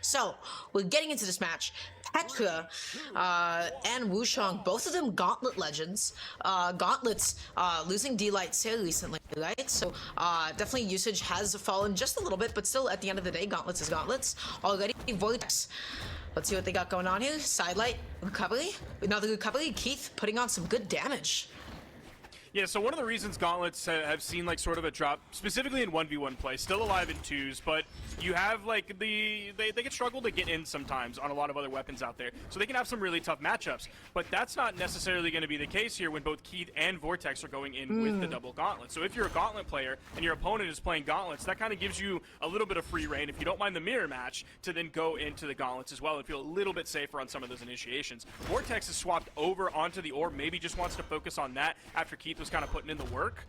So, we're getting into this match. Petra and Wushang, both of them Gauntlet legends. Gauntlets losing D-Light so recently, right? So, definitely usage has fallen just a little bit, but still, at the end of the day, Gauntlets is Gauntlets. Already, Vortex. Let's see what they got going on here. Sidelight, recovery. Another recovery. Keith putting on some good damage. Yeah, so one of the reasons Gauntlets have seen like sort of a drop, specifically in 1v1 play, still alive in 2s, but you have like they can struggle to get in sometimes on a lot of other weapons out there. So they can have some really tough matchups, but that's not necessarily going to be the case here when both Keith and Vortex are going in with the double Gauntlet. So if you're a Gauntlet player and your opponent is playing Gauntlets, that kind of gives you a little bit of free reign, if you don't mind the mirror match, to then go into the Gauntlets as well and feel a little bit safer on some of those initiations. Vortex is swapped over onto the orb, maybe just wants to focus on that after Keith was kind of putting in the work.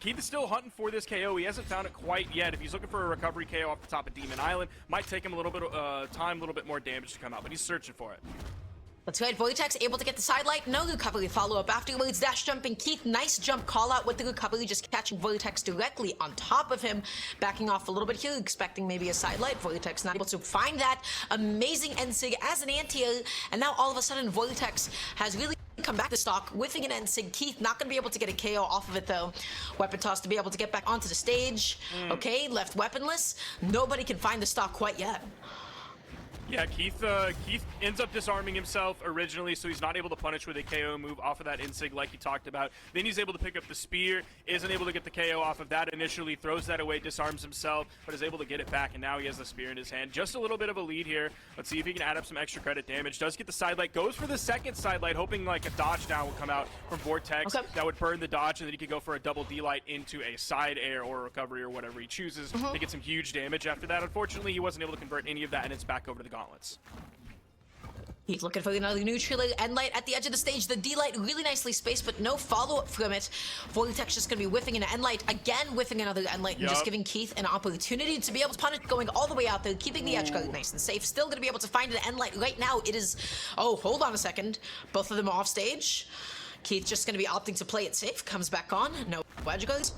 Keith is still hunting for this KO. He hasn't found it quite yet. If he's looking for a recovery KO off the top of Demon Island, might take him a little bit of time, a little bit more damage to come out, but he's searching for it. That's right, Vortex able to get the sidelight, no recovery follow-up afterwards, dash jumping Keith, nice jump call-out with the recovery, just catching Vortex directly on top of him, backing off a little bit here, expecting maybe a sidelight, Vortex not able to find that, amazing N-Sig as an anti-air, and now all of a sudden Vortex has really come back to stock, whiffing an N-Sig. Keith not going to be able to get a KO off of it though. Weapon toss to be able to get back onto the stage. Okay, left weaponless, nobody can find the stock quite yet. Yeah, Keith ends up disarming himself originally, so he's not able to punish with a KO move off of that Insig like he talked about. Then he's able to pick up the spear, isn't able to get the KO off of that initially, throws that away, disarms himself, but is able to get it back, and now he has the spear in his hand. Just a little bit of a lead here. Let's see if he can add up some extra credit damage. Does get the sidelight, goes for the second sidelight, hoping like a dodge down will come out from Vortex. Okay. That would burn the dodge, and then he could go for a double D-light into a side air or a recovery or whatever he chooses to get some huge damage after that. Unfortunately, he wasn't able to convert any of that, and it's back over to the Gauntlets. He's looking for another neutral N-Light at the edge of the stage. The D-Light really nicely spaced, but no follow-up from it. Vortex just going to be whiffing an N-Light, again whiffing another N-Light, and just giving Keith an opportunity to be able to punish, going all the way out there, keeping the edge guard nice and safe. Still going to be able to find an N-Light right now. It is... Oh, hold on a second. Both of them are off stage. Keith just going to be opting to play it safe. Comes back on. No edge guards.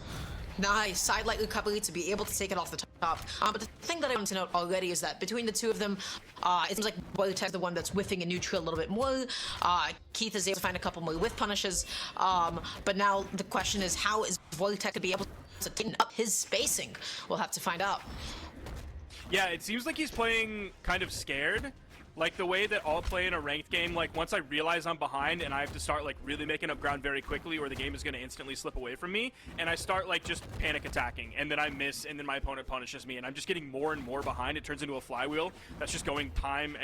Nice sidelight recovery to be able to take it off the top. But the thing that I want to note already is that between the two of them, it seems like Vortex is the one that's whiffing a neutral a little bit more. Keith is able to find a couple more whiff punishes. But now the question is, how is Vortex going to be able to tighten up his spacing? We'll have to find out. Yeah, it seems like he's playing kind of scared. Like the way that I'll play in a ranked game, like once I realize I'm behind and I have to start like really making up ground very quickly or the game is going to instantly slip away from me, and I start like just panic attacking and then I miss and then my opponent punishes me and I'm just getting more and more behind. It turns into a flywheel that's just going time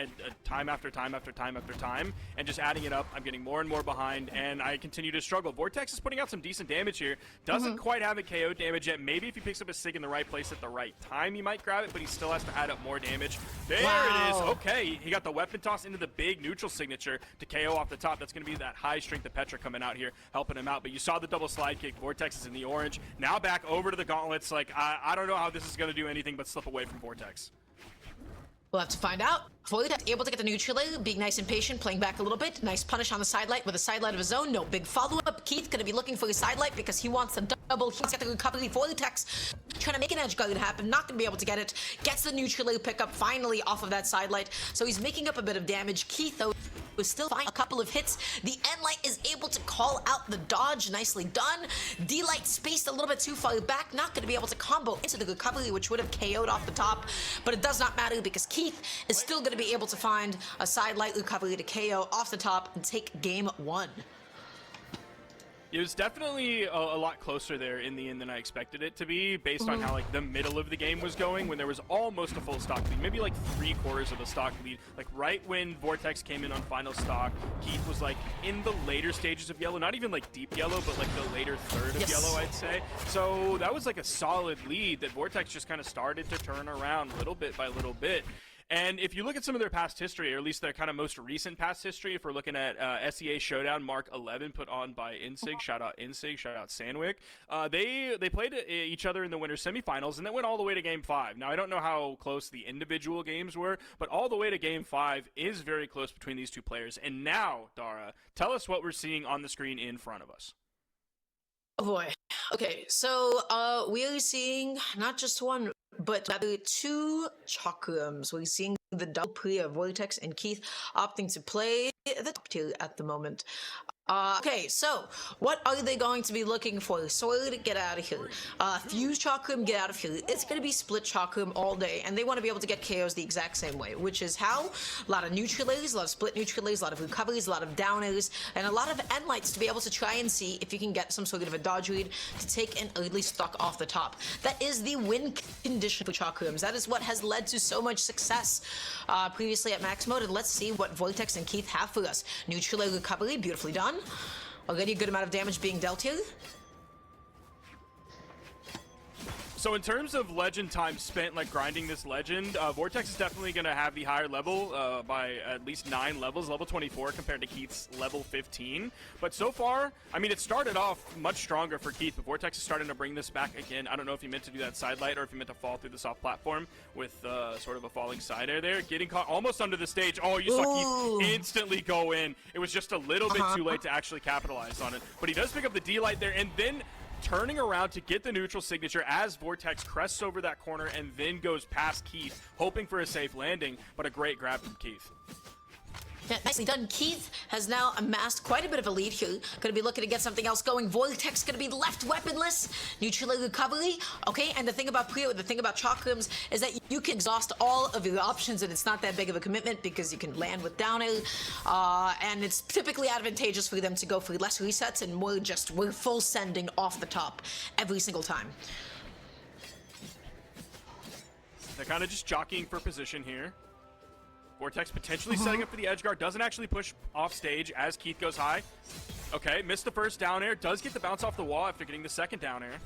after time after time after time and just adding it up. I'm getting more and more behind and I continue to struggle. Vortex is putting out some decent damage here. Doesn't quite have a KO damage yet. Maybe if he picks up a SIG in the right place at the right time, he might grab it, but he still has to add up more damage. There it is. Okay, he got the weapon toss into the big neutral signature to KO off the top. That's going to be that high strength of Petra coming out here, helping him out. But you saw the double slide kick. Vortex is in the orange. Now back over to the Gauntlets. Like, I don't know how this is going to do anything but slip away from Vortex. We'll have to find out. Vortex able to get the neutral, being nice and patient, playing back a little bit. Nice punish on the sidelight with a sidelight of his own. No big follow-up. Keith going to be looking for his sidelight because he wants a double. He's got the recovery. Vortex trying to make an edge guard happen. Not going to be able to get it. Gets the neutral pickup finally off of that sidelight. So he's making up a bit of damage. Keith, though, was still finding a couple of hits. The N-Light is able to call out the dodge. Nicely done. D-Light spaced a little bit too far back. Not going to be able to combo into the recovery, which would have KO'd off the top. But it does not matter because Keith is still going to be able to find a sidelight recovery to KO off the top and take game one. It was definitely a lot closer there in the end than I expected it to be, based on how like the middle of the game was going, when there was almost a full stock lead, maybe like 3/4 of a stock lead. Like right when Vortex came in on final stock, Keith was like in the later stages of yellow, not even like deep yellow, but like the later third of yellow, I'd say. So that was like a solid lead that Vortex just kind of started to turn around little bit by little bit. And if you look at some of their past history, or at least their kind of most recent past history, if we're looking at SEA Showdown Mark 11 put on by Insig, shout out Insig, shout out Sandwick, they played each other in the winter semifinals and then went all the way to Game 5. Now, I don't know how close the individual games were, but all the way to Game 5 is very close between these two players. And now, Dara, tell us what we're seeing on the screen in front of us. Oh boy. Okay, so we are seeing not just one, but rather 2 chakrams. We're seeing the double play of Vortex and Keith opting to play the top tier at the moment. Okay, so what are they going to be looking for? Sword, get out of here. Fuse Chakram, get out of here. It's going to be split Chakram all day, and they want to be able to get KOs the exact same way, which is how? A lot of neutralers, a lot of split neutralers, a lot of recoveries, a lot of downers, and a lot of endlights to be able to try and see if you can get some sort of a dodge read to take an early stock off the top. That is the win condition for Chakrams. That is what has led to so much success previously at max mode, and let's see what Vortex and Keith have for us. Neutral recovery, beautifully done. Already a good amount of damage being dealt here. So in terms of legend time spent, like grinding this legend, Vortex is definitely going to have the higher level by at least 9 levels, level 24 compared to Keith's level 15. But so far, I mean, it started off much stronger for Keith, but Vortex is starting to bring this back again. I don't know if he meant to do that side light or if he meant to fall through the soft platform with sort of a falling side air there. Getting caught almost under the stage. Oh, you saw Keith instantly go in. It was just a little bit too late to actually capitalize on it. But he does pick up the D-light there, and then turning around to get the neutral signature as Vortex crests over that corner and then goes past Keith, hoping for a safe landing, but a great grab from Keith. Yeah, nicely done. Keith has now amassed quite a bit of a lead here. Going to be looking to get something else going. Vortex going to be left weaponless. Neutral recovery. Okay, and the thing about Prio, the thing about Chakrams is that you can exhaust all of your options and it's not that big of a commitment because you can land with downer. And it's typically advantageous for them to go for less resets and more just we're full sending off the top every single time. They're kind of just jockeying for position here. Vortex potentially setting up for the edge guard, doesn't actually push off stage as Keith goes high. Okay, missed the first down air, does get the bounce off the wall after getting the second down air.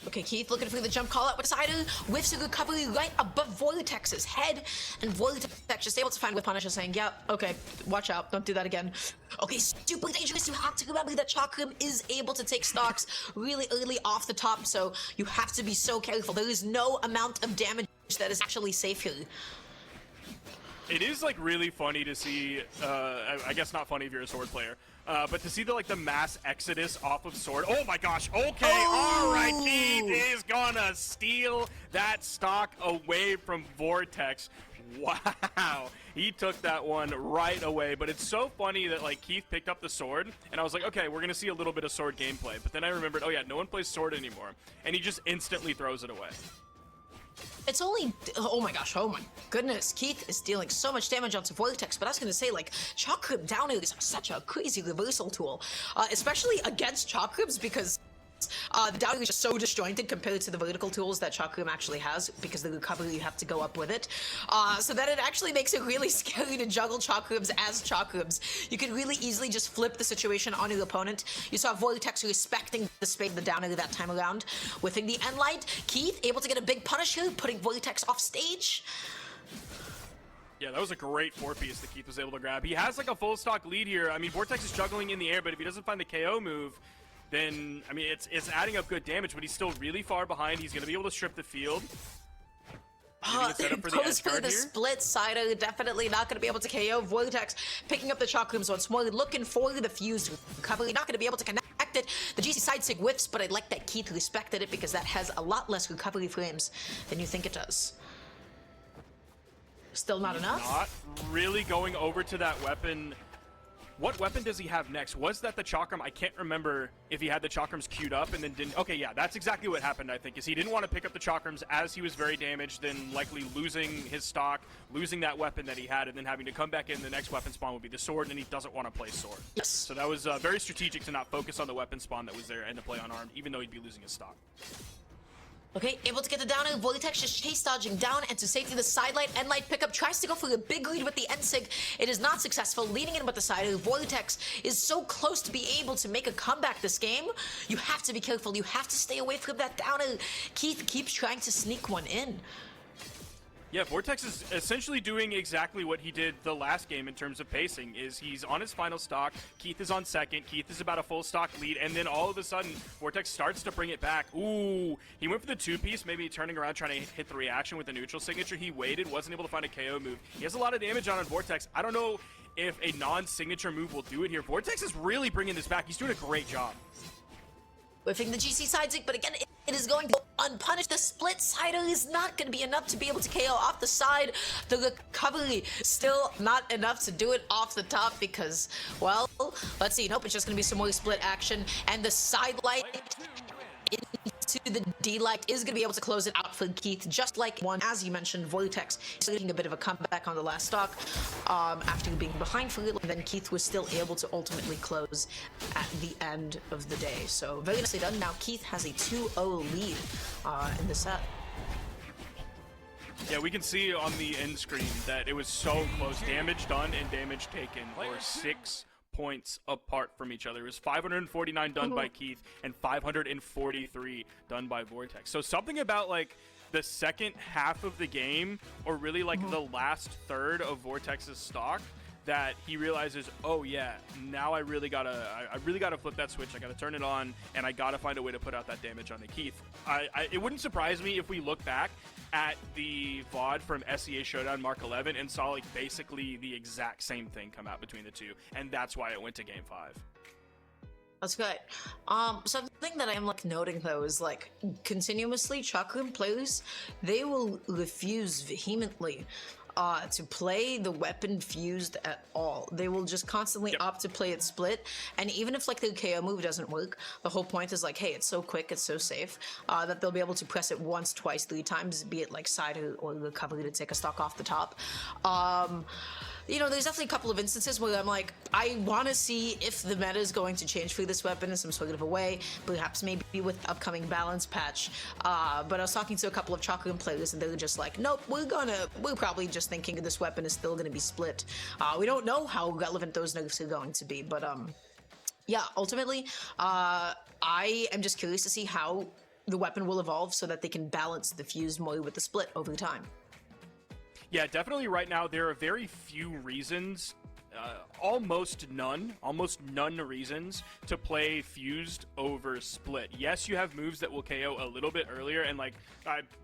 Okay, Keith looking for the jump call out with Cider, whiffs a recovery right above Vortex's head, and Vortex just able to find with Punisher saying, yeah, okay, watch out, don't do that again. Okay, super dangerous. You have to remember that Chakram is able to take stocks really early off the top, so you have to be so careful. There is no amount of damage that is actually safe here. It is like really funny to see, I guess not funny if you're a sword player, but to see the mass exodus off of sword. Oh my gosh, okay, all right, Keith is gonna steal that stock away from Vortex. Wow, he took that one right away, but it's so funny that Keith picked up the sword, and I was like, okay, we're gonna see a little bit of sword gameplay, but then I remembered, oh yeah, no one plays sword anymore, and he just instantly throws it away. It's only, oh my gosh, oh my goodness, Keith is dealing so much damage onto Vortex, but I was going to say, Chakram Downer is such a crazy reversal tool, especially against Chakrams because the Downer is just so disjointed compared to the vertical tools that Chakram actually has because the recovery you have to go up with it. So that it actually makes it really scary to juggle Chakrams as Chakrams. You could really easily just flip the situation on your opponent. You saw Vortex respecting the spade of the Downer that time around. Within the end light, Keith able to get a big punish here, putting Vortex off stage. Yeah, that was a great 4-piece that Keith was able to grab. He has a full stock lead here. I mean, Vortex is juggling in the air, but if he doesn't find the KO move, then, I mean, it's adding up good damage, but he's still really far behind. He's going to be able to strip the field. Goes for the split Cider, definitely not going to be able to KO. Vortex picking up the Chakrams once more, looking for the fused recovery, not going to be able to connect it. The GC side sig whiffs, but I like that Keith respected it because that has a lot less recovery frames than you think it does. Still not enough? Not really going over to that weapon. What weapon does he have next? Was that the Chakram? I can't remember if he had the Chakrams queued up and then didn't. Okay, yeah, that's exactly what happened, I think, is he didn't want to pick up the Chakrams as he was very damaged, then likely losing his stock, losing that weapon that he had, and then having to come back in. The next weapon spawn would be the sword, and he doesn't want to play sword. Yes. So that was very strategic to not focus on the weapon spawn that was there and to play unarmed, even though he'd be losing his stock. Okay, able to get the downer. Vortex just chase dodging down and to safety the side light. End light pickup tries to go for a big lead with the end sig. It is not successful. Leading in with the side. Vortex is so close to be able to make a comeback this game. You have to be careful. You have to stay away from that downer. Keith keeps trying to sneak one in. Yeah, Vortex is essentially doing exactly what he did the last game in terms of pacing, is he's on his final stock, Keith is on second, Keith is about a full stock lead, and then all of a sudden, Vortex starts to bring it back. Ooh, he went for the 2-piece, maybe turning around trying to hit the reaction with the neutral signature. He waited, wasn't able to find a KO move. He has a lot of damage on Vortex. I don't know if a non-signature move will do it here. Vortex is really bringing this back. He's doing a great job. whiffing the GC side zig, but again, it is going to go unpunished. The split sider is not going to be enough to be able to KO off the side. The recovery still not enough to do it off the top because, well, let's see. Nope, it's just going to be some more split action, and the side light into the D-Light is going to be able to close it out for Keith, just like one, as you mentioned, Vortex is making a bit of a comeback on the last stock after being behind for a little, and then Keith was still able to ultimately close at the end of the day. So very nicely done. Now Keith has a 2-0 lead in the set. Yeah, we can see on the end screen that it was so close. Damage done and damage taken were 6 points apart from each other. It was 549 done by Keith and 543 done by Vortex. So something about like the second half of the game, or really like the last third of Vortex's stock, that he realizes, oh yeah, now I really gotta flip that switch. I gotta turn it on, and I gotta find a way to put out that damage on the Keith. It wouldn't surprise me if we look back at the VOD from SEA Showdown Mark 11 and saw like basically the exact same thing come out between the two, and that's why it went to Game 5. That's good. Something that I'm like noting though is like continuously Chakram players, they will refuse vehemently to play the weapon fused at all. They will just constantly opt to play it split, and even if like the KO move doesn't work, the whole point is like, hey, it's so quick, it's so safe, that they'll be able to press it once, twice, 3 times, be it like side or recovery to take a stock off the top. You know, there's definitely a couple of instances where I'm like, I want to see if the meta is going to change for this weapon in some sort of a way, perhaps maybe with upcoming balance patch. But I was talking to a couple of Chakram players, and they were just like, nope, we're probably just thinking this weapon is still going to be split. We don't know how relevant those nerfs are going to be, but yeah, ultimately, I am just curious to see how the weapon will evolve so that they can balance the fuse more with the split over time. Yeah, definitely right now there are very few reasons, almost none reasons to play fused over split. Yes, you have moves that will KO a little bit earlier, and like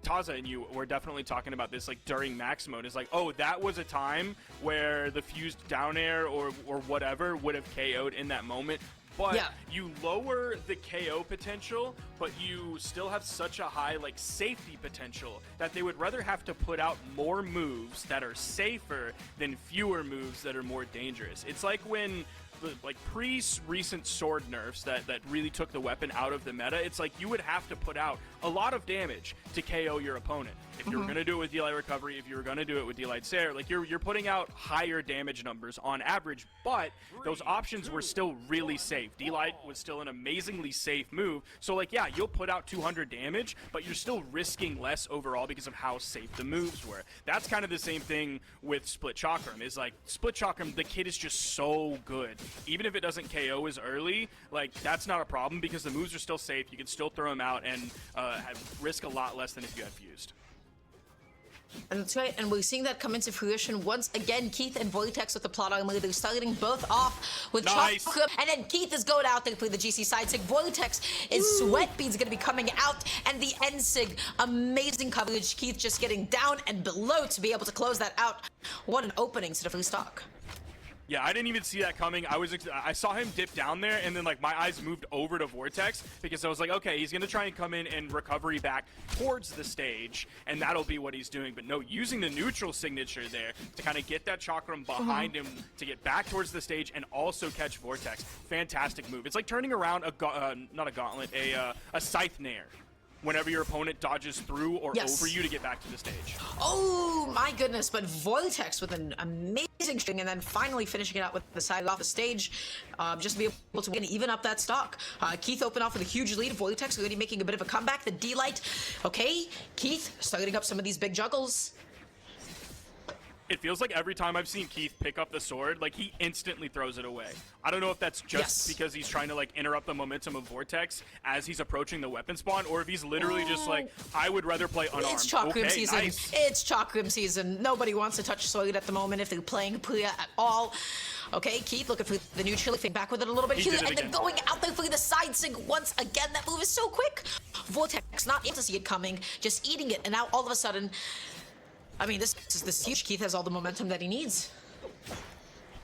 Taza and you were definitely talking about this like during max mode. It's like, oh, that was a time where the fused down air or whatever would have KO'd in that moment. But you lower the KO potential, but you still have such a high like safety potential that they would rather have to put out more moves that are safer than fewer moves that are more dangerous. It's like when the like recent sword nerfs that really took the weapon out of the meta, it's like you would have to put out a lot of damage to KO your opponent. If you were going to do it with D-Light Recovery, if you were going to do it with D-Light Sair, like you're putting out higher damage numbers on average, but those options were still really safe. D-Light was still an amazingly safe move. So like, yeah, you'll put out 200 damage, but you're still risking less overall because of how safe the moves were. That's kind of the same thing with Split Chakram, is like Split Chakram, the kit is just so good. Even if it doesn't KO as early, like that's not a problem because the moves are still safe. You can still throw them out and risk a lot less than if you had fused. And that's right, and we're seeing that come into fruition once again. Keith and Vortex with the plot armor, they're starting both off with Chakram, and then Keith is going out there for the GC side sig. Vortex is Sweat Beads going to be coming out, and the end sig, amazing coverage. Keith just getting down and below to be able to close that out. What an opening to the free stock. Yeah, I didn't even see that coming. I saw him dip down there, and then like my eyes moved over to Vortex because I was like, okay, he's gonna try and come in and recovery back towards the stage, and that'll be what he's doing. But no, using the neutral signature there to kind of get that Chakram behind him to get back towards the stage and also catch Vortex. Fantastic move. It's like turning around not a gauntlet, a Scythe Nair, whenever your opponent dodges through or over you to get back to the stage. Oh my goodness, but Vortex with an amazing string, and then finally finishing it out with the side off the stage, just to be able to win, even up that stock. Keith opened off with a huge lead. Vortex already making a bit of a comeback. The D-Light, okay, Keith starting up some of these big juggles. It feels like every time I've seen Keith pick up the sword, like he instantly throws it away. I don't know if that's just because he's trying to like interrupt the momentum of Vortex as he's approaching the weapon spawn, or if he's literally just like, I would rather play unarmed. It's Chakram season. Nice. It's Chakram season. Nobody wants to touch sword at the moment if they're playing Priya at all. Okay, Keith looking for the neutral, back with it a little bit here, and then going out there for the side sig once again. That move is so quick. Vortex not able to see it coming, just eating it, and now all of a sudden, I mean, this is huge. Keith has all the momentum that he needs.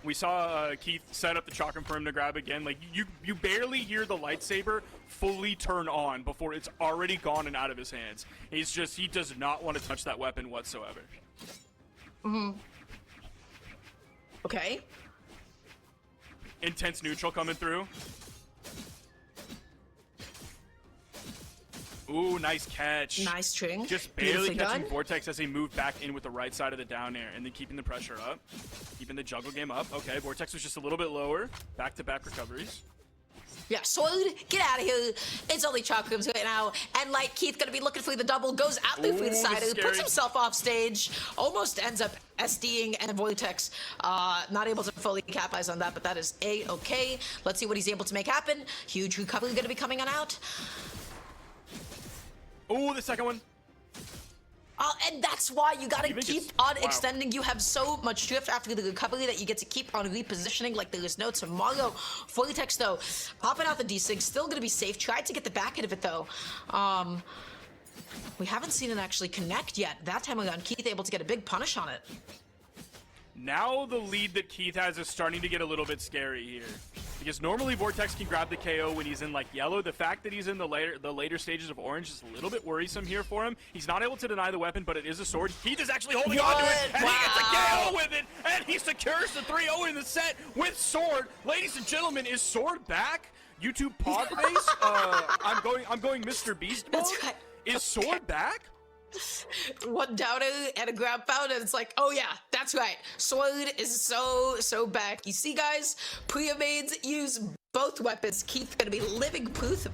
We saw Keith set up the chakram for him to grab again. Like, you barely hear the lightsaber fully turn on before it's already gone and out of his hands. He does not want to touch that weapon whatsoever. Okay. Intense neutral coming through. Ooh, nice catch. Nice string. Just barely catching Vortex as he moved back in with the right side of the down air and then keeping the pressure up. Keeping the juggle game up. Okay, Vortex was just a little bit lower. Back-to-back recoveries. Yeah, Sword, get out of here. It's only chakrams right now. And like Keith gonna be looking for the double, goes out there for the side, puts himself off stage, almost ends up SDing, and Vortex not able to fully capitalize on that, but that is A-okay. Let's see what he's able to make happen. Huge recovery gonna be coming on out. Oh, the second one. And that's why you gotta keep on extending. You have so much drift after the recovery that you get to keep on repositioning like there is no tomorrow. Vortex, though, popping out the D-Sig, still gonna be safe. Tried to get the back end of it, though. We haven't seen it actually connect yet. That time around, Keith able to get a big punish on it. Now the lead that Keith has is starting to get a little bit scary here. Because normally Vortex can grab the KO when he's in like yellow. The fact that he's in the later stages of orange is a little bit worrisome here for him. He's not able to deny the weapon, but it is a sword. Keith is actually holding on to it, and he gets a KO with it, and he secures the 3-0 in the set with sword. Ladies and gentlemen, is sword back? YouTube pod face? I'm going Mr. Beast mode. That's right. Is sword back? One downer and a grab pound, and it's like, oh yeah, that's right. Sword is so back. You see, guys, Priya mains use both weapons. Keith gonna be living proof